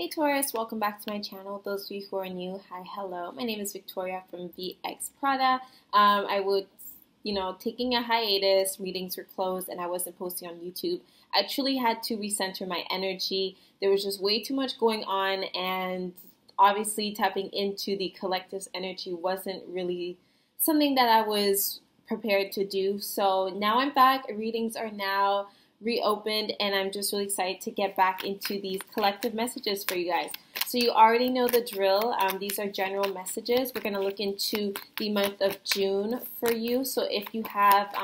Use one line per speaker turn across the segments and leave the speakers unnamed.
Hey Taurus, welcome back to my channel. Those of you who are new, hi, hello. My name is Victoria from VXPRADA. I was, taking a hiatus, readings were closed, and I wasn't posting on YouTube. I truly had to recenter my energy. There was just way too much going on, and obviously tapping into the collective's energy wasn't really something that I was prepared to do. So now I'm back. Readings are now reopened, and I'm just really excited to get back into these collective messages for you guys. So you already know the drill. These are general messages. We're going to look into the month of June for you. So if you have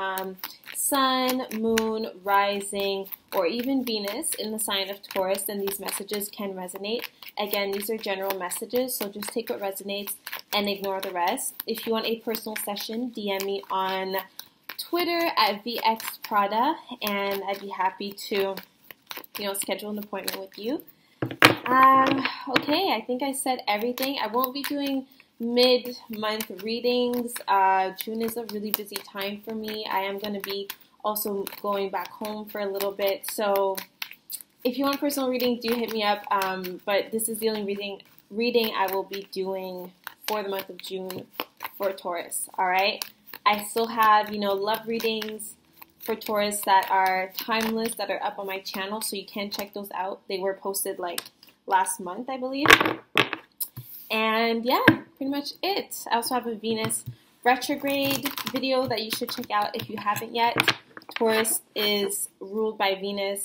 Sun, Moon, Rising, or even Venus in the sign of Taurus, then these messages can resonate. Again, these are general messages, so just take what resonates and ignore the rest. If you want a personal session, DM me on Twitter at VXPRADA, and I'd be happy to, schedule an appointment with you. Okay, I think I said everything. I won't be doing mid-month readings. June is a really busy time for me. I am going to be also going back home for a little bit. So if you want a personal reading, do hit me up. But this is the only reading I will be doing for the month of June for Taurus. All right. I still have, love readings for Taurus that are timeless, that are up on my channel, so you can check those out. They were posted like last month, I believe. And yeah, pretty much it. I also have a Venus retrograde video that you should check out if you haven't yet. Taurus is ruled by Venus,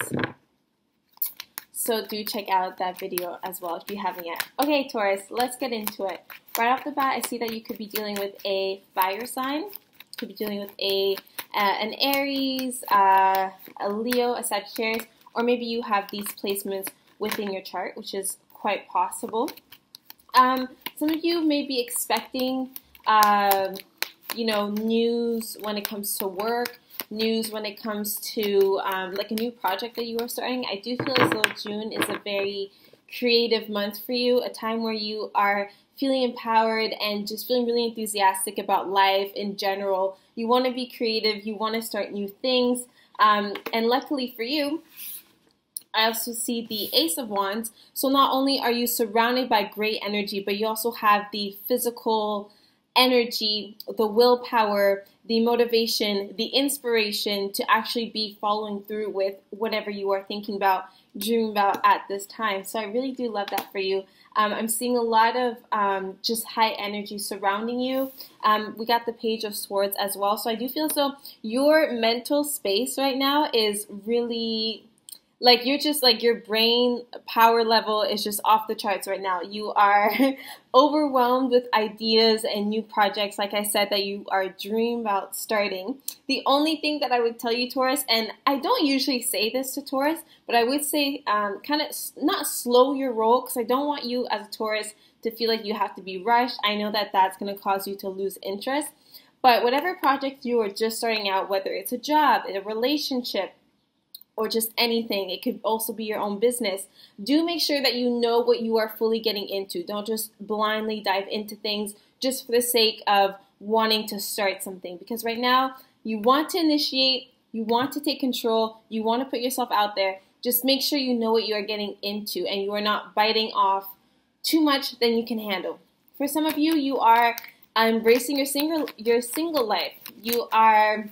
so do check out that video as well if you haven't yet. Okay, Taurus, let's get into it. Right off the bat, I see that you could be dealing with a fire sign. Could be dealing with an Aries, a Leo, a Sagittarius, or maybe you have these placements within your chart, which is quite possible. Some of you may be expecting, news when it comes to work, news when it comes to like a new project that you are starting. I do feel as though June is a very creative month for you, a time where you are feeling empowered and just feeling really enthusiastic about life in general. You want to be creative. You want to start new things. And luckily for you, I also see the Ace of Wands. So not only are you surrounded by great energy, but you also have the physical energy, the willpower, the motivation, the inspiration to actually be following through with whatever you are thinking about, dreaming about at this time. So I really do love that for you. I'm seeing a lot of just high energy surrounding you. We got the Page of Swords as well. So I do feel as though your mental space right now is really, like, you're just like, your brain power level is just off the charts right now. You are overwhelmed with ideas and new projects, like I said, that you are dreaming about starting. The only thing that I would tell you, Taurus, and I don't usually say this to Taurus, but I would say kind of not slow your roll, because I don't want you as a Taurus to feel like you have to be rushed. I know that that's going to cause you to lose interest. But whatever project you are just starting out, whether it's a job, a relationship, or just anything, it could also be your own business, do make sure that you know what you are fully getting into. Don't just blindly dive into things just for the sake of wanting to start something. Because right now, you want to initiate, you want to take control, you want to put yourself out there. Just make sure you know what you are getting into and you are not biting off too much than you can handle. For some of you, you are embracing your single life. You are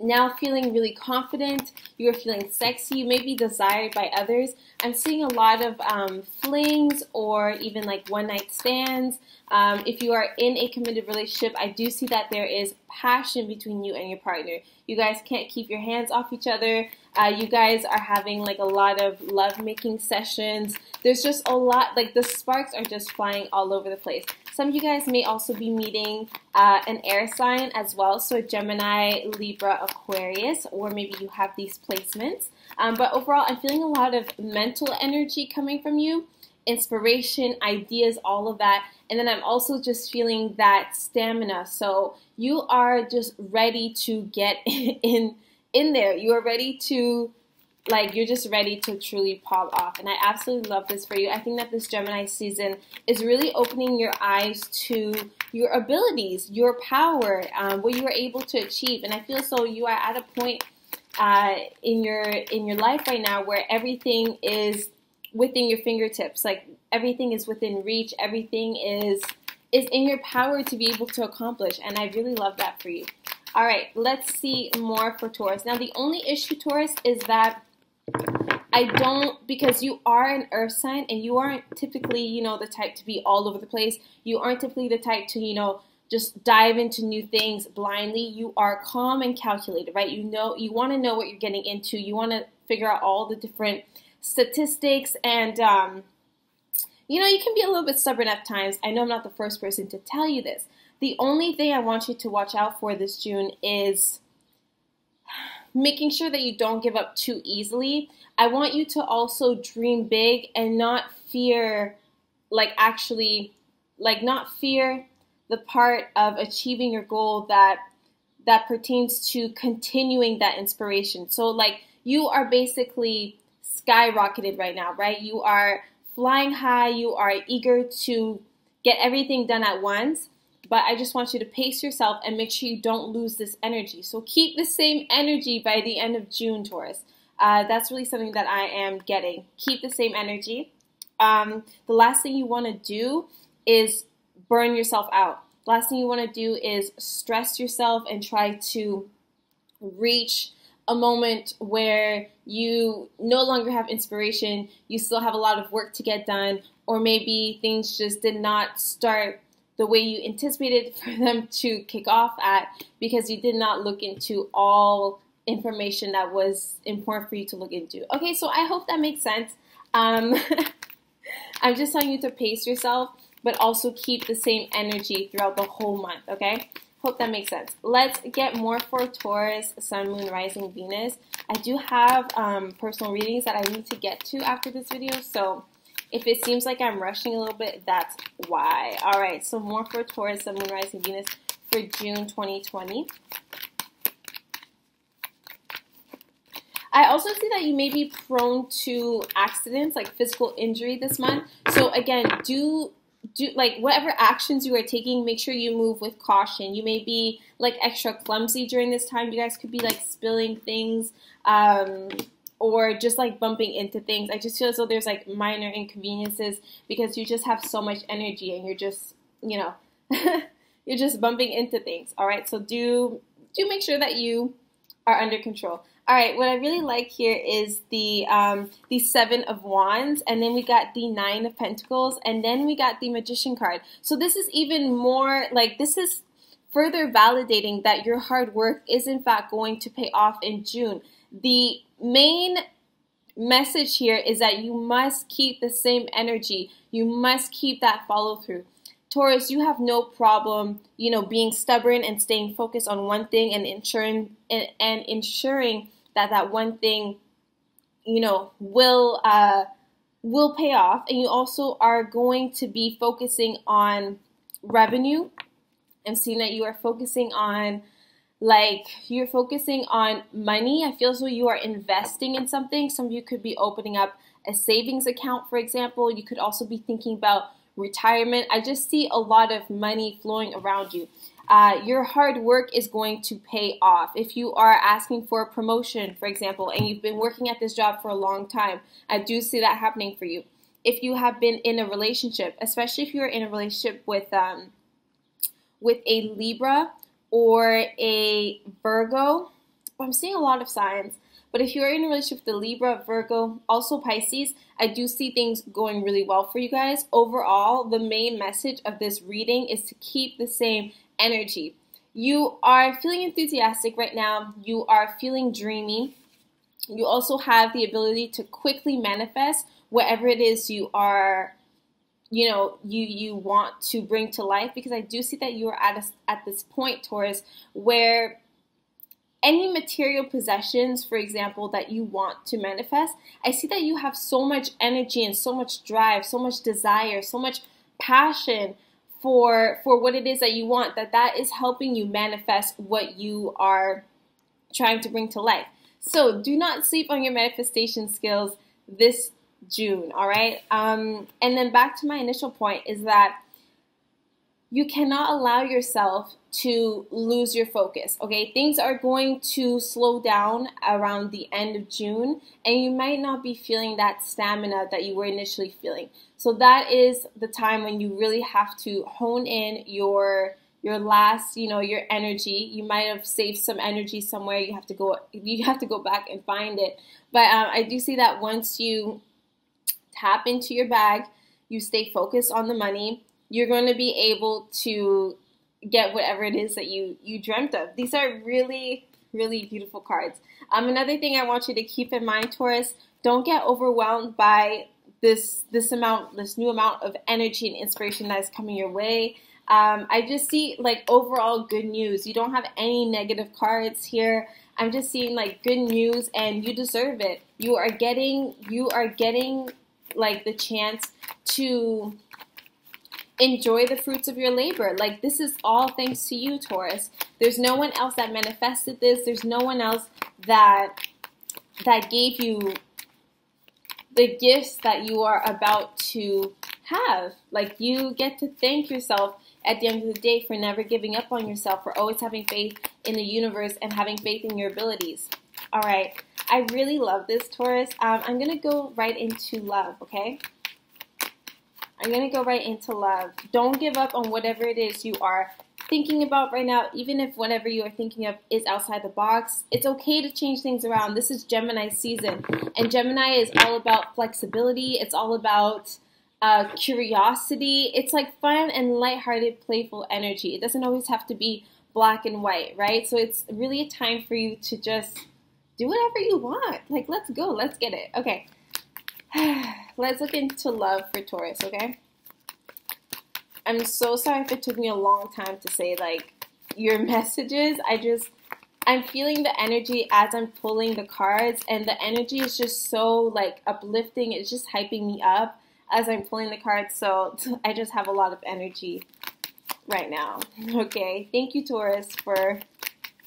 now feeling really confident, you are feeling sexy, you may be desired by others. I'm seeing a lot of flings or even like one-night stands. If you are in a committed relationship, I do see that there is passion between you and your partner. You guys can't keep your hands off each other. You guys are having like a lot of love-making sessions. There's just a lot, like the sparks are just flying all over the place. Some of you guys may also be meeting an air sign as well, so Gemini, Libra, Aquarius, or maybe you have these placements. But overall, I'm feeling a lot of mental energy coming from you, inspiration, ideas, all of that. And then I'm also just feeling that stamina. So you are just ready to get in there. You are ready to, like, you're just ready to truly pop off. And I absolutely love this for you. I think that this Gemini season is really opening your eyes to your abilities, your power, what you are able to achieve. And I feel so you are at a point in your life right now where everything is within your fingertips. Like everything is within reach. Everything is in your power to be able to accomplish. And I really love that for you. All right, let's see more for Taurus. Now, the only issue, Taurus, is that because you are an earth sign and you aren't typically, you know, the type to be all over the place. You aren't typically the type to, you know, just dive into new things blindly. You are calm and calculated, right? You know, you want to know what you're getting into. You want to figure out all the different statistics and, you know, you can be a little bit stubborn at times. I know I'm not the first person to tell you this. The only thing I want you to watch out for this June is making sure that you don't give up too easily. I want you to also dream big and not fear, not fear the part of achieving your goal that pertains to continuing that inspiration. So like you are basically skyrocketed right now, right? You are flying high. You are eager to get everything done at once. But I just want you to pace yourself and make sure you don't lose this energy. So keep the same energy by the end of June, Taurus. That's really something that I am getting. Keep the same energy. The last thing you want to do is burn yourself out. The last thing you want to do is stress yourself and try to reach a moment where you no longer have inspiration. You still have a lot of work to get done, or maybe things just did not start the way you anticipated for them to kick off at because you did not look into all information that was important for you to look into. Okay, so I hope that makes sense. I'm just telling you to pace yourself, but also keep the same energy throughout the whole month, okay? Hope that makes sense. Let's get more for Taurus, Sun, Moon, Rising, Venus. I do have personal readings that I need to get to after this video, so if it seems like I'm rushing a little bit, that's why. All right, so more for Taurus, Sun, Moon, Rising, Venus for June 2020. I also see that you may be prone to accidents, like physical injury this month. So again, do like whatever actions you are taking, make sure you move with caution. You may be like extra clumsy during this time. You guys could be like spilling things, or just like bumping into things. I just feel as though there's like minor inconveniences because you just have so much energy and you're just, you know, you're just bumping into things. All right, so do make sure that you are under control. All right, what I really like here is the Seven of Wands, and then we got the Nine of Pentacles, and then we got the Magician card. So this is even more, like, this is further validating that your hard work is in fact going to pay off in June. The main message here is that you must keep the same energy. You must keep that follow through. Taurus, you have no problem, you know, being stubborn and staying focused on one thing and ensuring that one thing, you know, will pay off. And you also are going to be focusing on revenue. I'm seeing that you are focusing on, like, you're focusing on money. I feel as though you are investing in something. Some of you could be opening up a savings account, for example. You could also be thinking about retirement. I just see a lot of money flowing around you. Your hard work is going to pay off. If you are asking for a promotion, for example, and you've been working at this job for a long time, I do see that happening for you. If you have been in a relationship, especially if you're in a relationship with a Libra or a Virgo, I'm seeing a lot of signs. But if you're in a relationship with the Libra, Virgo, also Pisces, I do see things going really well for you guys. Overall, the main message of this reading is to keep the same energy. You are feeling enthusiastic right now. You are feeling dreamy. You also have the ability to quickly manifest whatever it is you are, you know, you want to bring to life, because I do see that you are at this point, Taurus, where any material possessions, for example, that you want to manifest, I see that you have so much energy and so much drive, so much desire, so much passion for what it is that you want, that is helping you manifest what you are trying to bring to life. So do not sleep on your manifestation skills this June, all right? And then back to my initial point is that you cannot allow yourself to lose your focus, okay? Things are going to slow down around the end of June, and you might not be feeling that stamina that you were initially feeling. So that is the time when you really have to hone in your last, your energy. You might have saved some energy somewhere. You have to go back and find it. But I do see that once you tap into your bag, you stay focused on the money, you're going to be able to get whatever it is that you dreamt of. These are really, really beautiful cards. Another thing I want you to keep in mind, Taurus, don't get overwhelmed by this new amount of energy and inspiration that is coming your way. I just see like overall good news. You don't have any negative cards here. I'm just seeing like good news, and you deserve it. You are getting like the chance to enjoy the fruits of your labor. Like, this is all thanks to you, Taurus. There's no one else that manifested this. There's no one else that gave you the gifts that you are about to have. Like, you get to thank yourself at the end of the day for never giving up on yourself, for always having faith in the universe and having faith in your abilities. All right. I really love this, Taurus. I'm going to go right into love, okay? I'm going to go right into love. Don't give up on whatever it is you are thinking about right now, even if whatever you are thinking of is outside the box. It's okay to change things around. This is Gemini season, and Gemini is all about flexibility. It's all about curiosity. It's like fun and lighthearted, playful energy. It doesn't always have to be black and white, right? So it's really a time for you to just do whatever you want. Like, let's go. Let's get it. Okay. Let's look into love for Taurus, okay? I'm so sorry if it took me a long time to say, like, your messages. I'm feeling the energy as I'm pulling the cards, and the energy is just so, like, uplifting. It's just hyping me up as I'm pulling the cards, so I just have a lot of energy right now. Okay, thank you, Taurus, for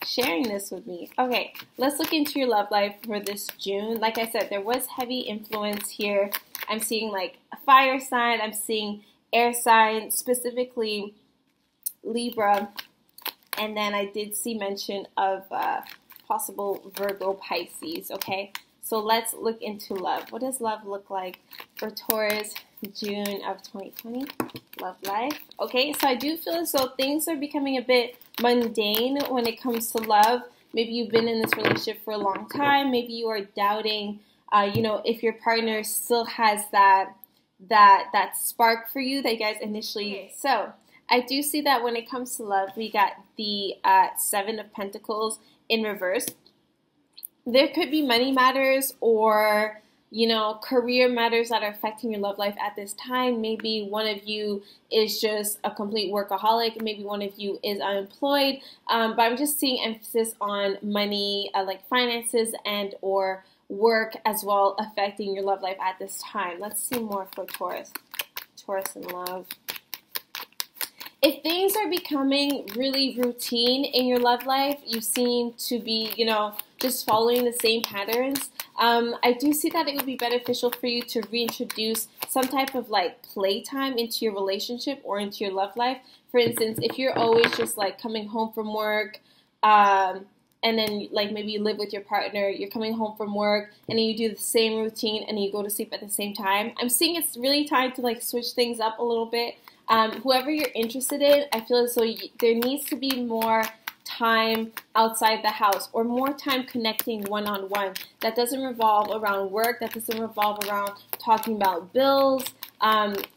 sharing this with me. Okay, let's look into your love life for this June. Like I said, there was heavy influence here. I'm seeing like a fire sign. I'm seeing air sign, specifically Libra. And then I did see mention of possible Virgo, Pisces. Okay, so let's look into love. What does love look like for Taurus, June of 2020? Love life. Okay, so I do feel as though things are becoming a bit mundane when it comes to love. Maybe you've been in this relationship for a long time. Maybe you are doubting, if your partner still has that spark for you that you guys initially. So I do see that when it comes to love, we got the Seven of Pentacles in reverse. There could be money matters or career matters that are affecting your love life at this time. Maybe one of you is just a complete workaholic. Maybe one of you is unemployed. But I'm just seeing emphasis on money, like finances and or work as well, affecting your love life at this time. Let's see more for Taurus. Taurus and love. If things are becoming really routine in your love life, you seem to be, just following the same patterns. I do see that it would be beneficial for you to reintroduce some type of like playtime into your relationship or into your love life. For instance, if you're always just like coming home from work, and then like maybe you live with your partner, you're coming home from work and then you do the same routine and then you go to sleep at the same time. I'm seeing it's really time to like switch things up a little bit. Whoever you're interested in, I feel as though there needs to be more time outside the house or more time connecting one-on-one. That doesn't revolve around work. That doesn't revolve around talking about bills.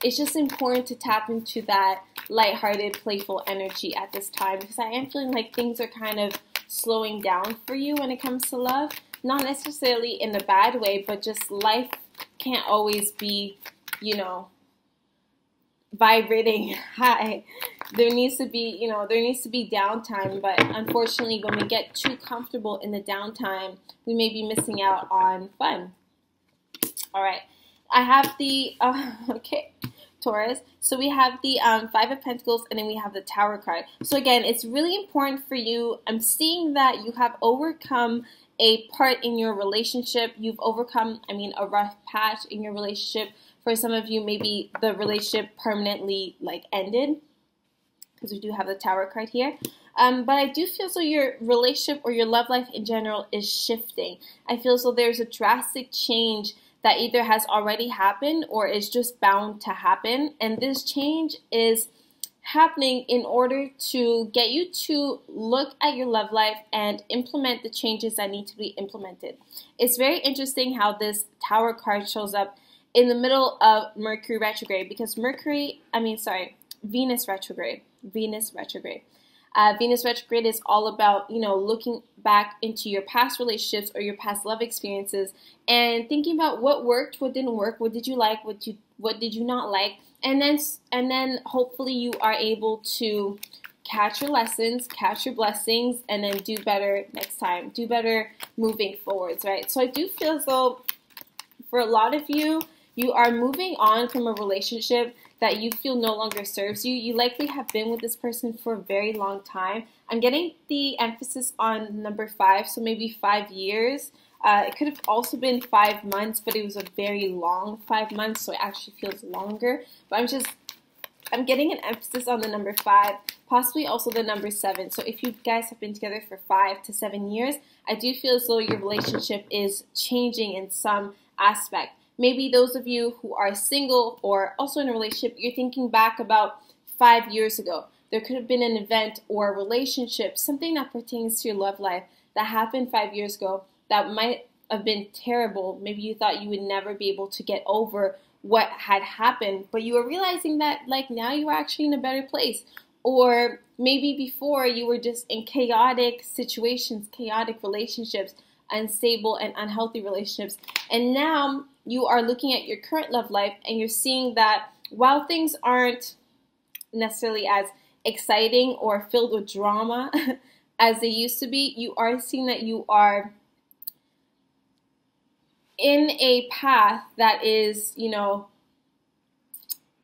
It's just important to tap into that lighthearted, playful energy at this time, because I am feeling like things are kind of slowing down for you when it comes to love. Not necessarily in a bad way, but just life can't always be, vibrating high. There needs to be, downtime, but unfortunately when we get too comfortable in the downtime, we may be missing out on fun. All right, I have the, okay, Taurus. So we have the Five of Pentacles, and then we have the Tower card. So again, it's really important for you. I'm seeing that you have overcome a part in your relationship. You've overcome, a rough patch in your relationship. For some of you, maybe the relationship permanently ended. because we do have the Tower card here. But I do feel so your relationship or your love life in general is shifting. I feel so there's a drastic change that either has already happened or is just bound to happen. And this change is happening in order to get you to look at your love life and implement the changes that need to be implemented. It's very interesting how this Tower card shows up in the middle of Mercury retrograde, because Venus retrograde. Venus retrograde. Venus retrograde is all about, looking back into your past relationships or your past love experiences and thinking about what worked, what didn't work, what did you like, what did you not like, and then hopefully you are able to catch your lessons, catch your blessings, and then do better next time, do better moving forwards, right? So I do feel as though for a lot of you, you are moving on from a relationship that you feel no longer serves you. You likely have been with this person for a very long time. I'm getting the emphasis on number 5, so maybe 5 years. It could have also been 5 months, but it was a very long 5 months, so it actually feels longer. But I'm getting an emphasis on the number 5, possibly also the number 7. So if you guys have been together for 5 to 7 years, I do feel as though your relationship is changing in some aspect. Maybe those of you who are single or also in a relationship, you're thinking back about 5 years ago. There could have been an event or a relationship, something that pertains to your love life that happened 5 years ago that might have been terrible. Maybe you thought you would never be able to get over what had happened, but you were realizing that now you are actually in a better place. Or maybe before you were just in chaotic situations, chaotic relationships, unstable and unhealthy relationships, and now you are looking at your current love life and you're seeing that while things aren't necessarily as exciting or filled with drama as they used to be, you are seeing that you are in a path that is,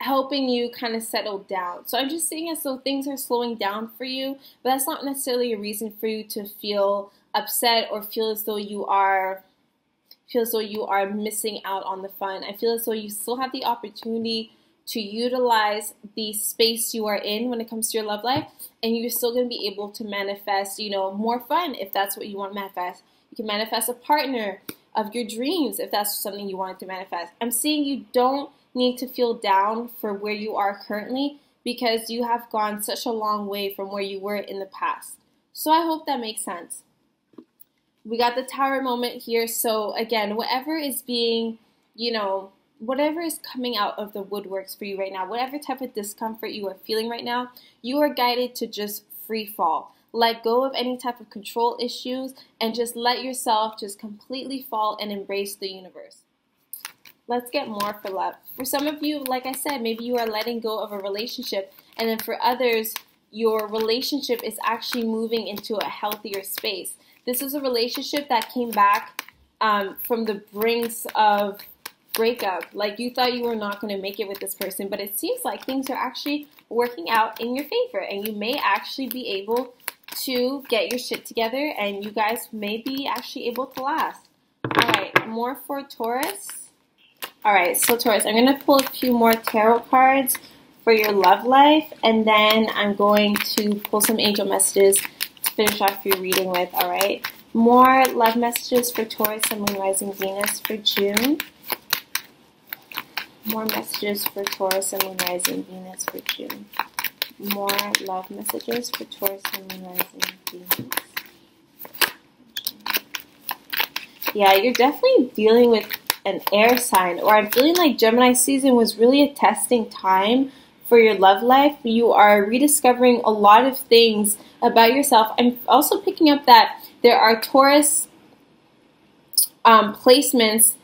helping you kind of settle down. So I'm just seeing as though things are slowing down for you, but that's not necessarily a reason for you to feel upset or feel as though you are missing out on the fun. I feel as though you still have the opportunity to utilize the space you are in when it comes to your love life, and you're still going to be able to manifest, more fun if that's what you want to manifest. You can manifest a partner of your dreams if that's something you want to manifest. I'm seeing you don't need to feel down for where you are currently because you have gone such a long way from where you were in the past. So I hope that makes sense. We got the Tower moment here. So again, whatever is being, whatever is coming out of the woodworks for you right now, whatever type of discomfort you are feeling right now, you are guided to just free fall. Let go of any type of control issues and just let yourself just completely fall and embrace the universe. Let's get more for love. For some of you, like I said, maybe you are letting go of a relationship, and then for others, your relationship is actually moving into a healthier space. This is a relationship that came back from the brinks of breakup. Like you thought you were not going to make it with this person, but it seems like things are actually working out in your favor, and you may actually be able to get your shit together, and you guys may be actually able to last. All right, more for Taurus. All right, so Taurus, I'm going to pull a few more tarot cards for your love life, and then I'm going to pull some angel messages to finish off your reading with, all right? More love messages for Taurus and Moon Rising Venus for June. More messages for Taurus and Moon Rising Venus for June. More love messages for Taurus and Moon Rising Venus. Yeah, you're definitely dealing with an air sign, or I'm feeling like Gemini season was really a testing time for your love life. You are rediscovering a lot of things about yourself. I'm also picking up that there are Taurus placements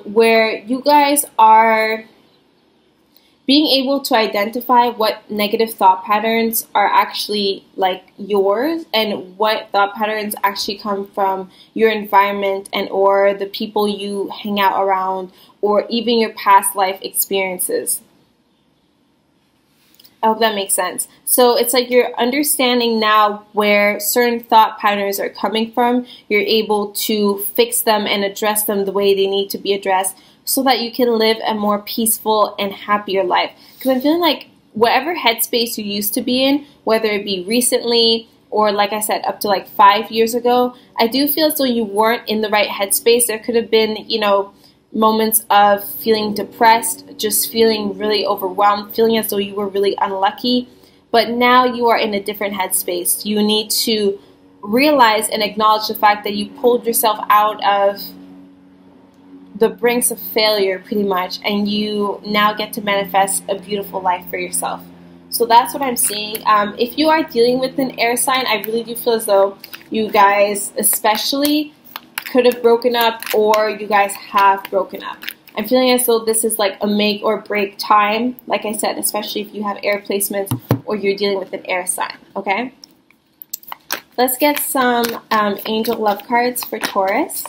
where you guys are being able to identify what negative thought patterns are actually like yours and what thought patterns actually come from your environment and or the people you hang out around or even your past life experiences. I hope that makes sense. So it's like you're understanding now where certain thought patterns are coming from. You're able to fix them and address them the way they need to be addressed so that you can live a more peaceful and happier life. Because I'm feeling like whatever headspace you used to be in, whether it be recently or like I said, up to like 5 years ago, I do feel as though you weren't in the right headspace. There could have been, you know, moments of feeling depressed, just feeling really overwhelmed, feeling as though you were really unlucky. But now you are in a different headspace. You need to realize and acknowledge the fact that you pulled yourself out of the brinks of failure pretty much, and you now get to manifest a beautiful life for yourself. So that's what I'm seeing. If you are dealing with an air sign, I really do feel as though you guys especially could have broken up, or you guys have broken up. I'm feeling as though this is like a make or break time, like I said, especially if you have air placements or you're dealing with an air sign, okay? Let's get some angel love cards for Taurus.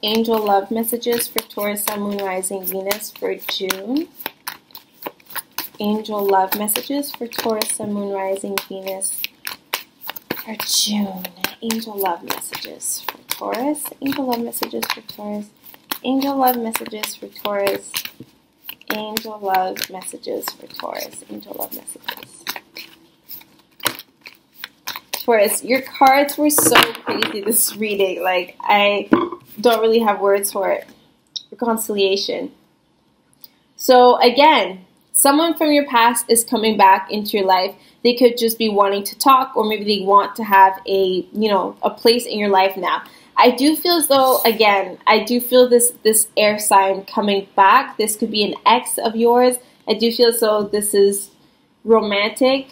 Angel love messages for Taurus, Sun, Moon, Rising, Venus for June. Angel love messages for Taurus, Sun, Moon, Rising, Venus for June. Angel love messages for Taurus. Angel love messages for Taurus. Angel love messages for Taurus. Angel love messages for Taurus. Angel love messages. Taurus, your cards were so crazy this reading. Like, I don't really have words for it. Reconciliation. So again, someone from your past is coming back into your life. They could just be wanting to talk, or maybe they want to have a, you know, a place in your life now. I do feel as though, again, I do feel this air sign coming back. This could be an ex of yours. I do feel as though this is romantic.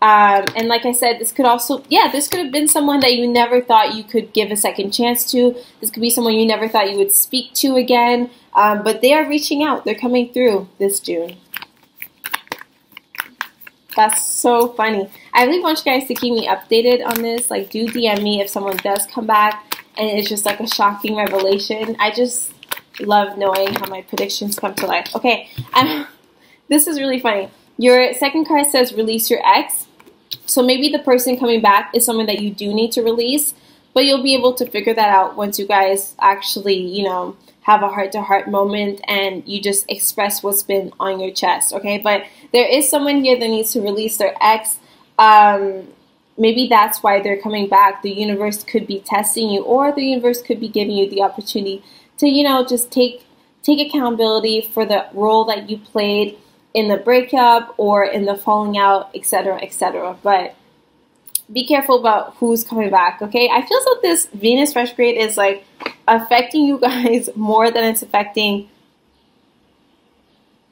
And like I said, this could also, this could have been someone that you never thought you could give a second chance to. This could be someone you never thought you would speak to again. But they are reaching out. They're coming through this June. That's so funny. I really want you guys to keep me updated on this. Like, do DM me if someone does come back and it's just like a shocking revelation. I just love knowing how my predictions come to life. Okay, this is really funny. Your second card says release your ex. So maybe the person coming back is someone that you do need to release, but you'll be able to figure that out once you guys actually, you know, have a heart-to-heart moment and you just express what's been on your chest, okay? But there is someone here that needs to release their ex. Maybe that's why they're coming back. The universe could be testing you, or the universe could be giving you the opportunity to, you know, just take accountability for the role that you played in the breakup or in the falling out, etc., etc. But be careful about who's coming back, okay? I feel as though this Venus retrograde is like affecting you guys more than it's affecting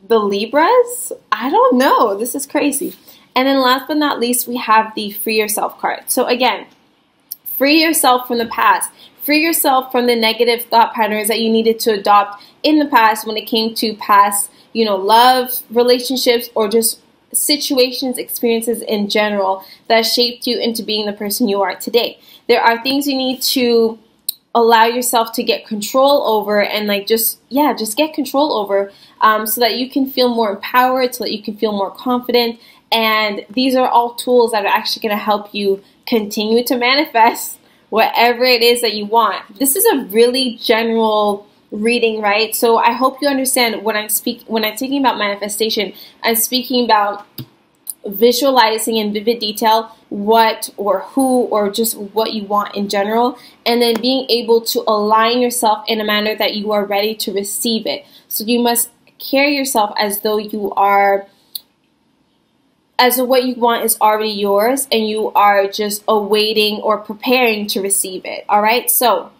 the Libras. I don't know. This is crazy. And then last but not least, we have the free yourself card. So again, free yourself from the past. Free yourself from the negative thought patterns that you needed to adopt in the past when it came to past, you know, love, relationships, or just situations, experiences in general that shaped you into being the person you are today. There are things you need to allow yourself to get control over, and like just get control over, so that you can feel more empowered, so that you can feel more confident. And these are all tools that are actually going to help you continue to manifest whatever it is that you want. This is a really general reading, right? So I hope you understand when I'm speaking about manifestation, I'm speaking about visualizing in vivid detail what or who or just what you want in general, and then being able to align yourself in a manner that you are ready to receive it. So you must carry yourself as though you are, as though what you want is already yours and you are just awaiting or preparing to receive it. All right, so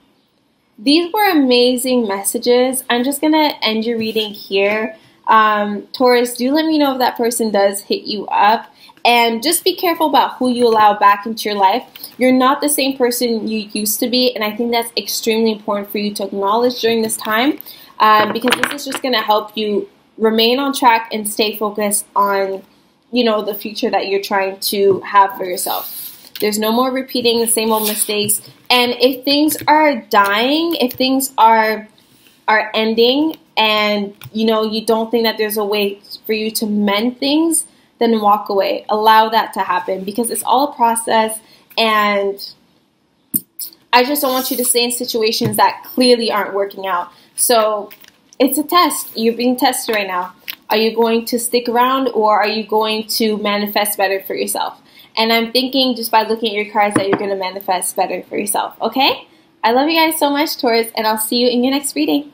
these were amazing messages. I'm just going to end your reading here. Taurus, do let me know if that person does hit you up. And just be careful about who you allow back into your life. You're not the same person you used to be. And I think that's extremely important for you to acknowledge during this time. Because this is just going to help you remain on track and stay focused on, you know, the future that you're trying to have for yourself. There's no more repeating the same old mistakes. And if things are dying, if things are ending, and you know you don't think that there's a way for you to mend things, then walk away. Allow that to happen, because it's all a process, and I just don't want you to stay in situations that clearly aren't working out. So it's a test. You're being tested right now. Are you going to stick around, or are you going to manifest better for yourself? And I'm thinking just by looking at your cards that you're going to manifest better for yourself, okay? I love you guys so much, Taurus, and I'll see you in your next reading.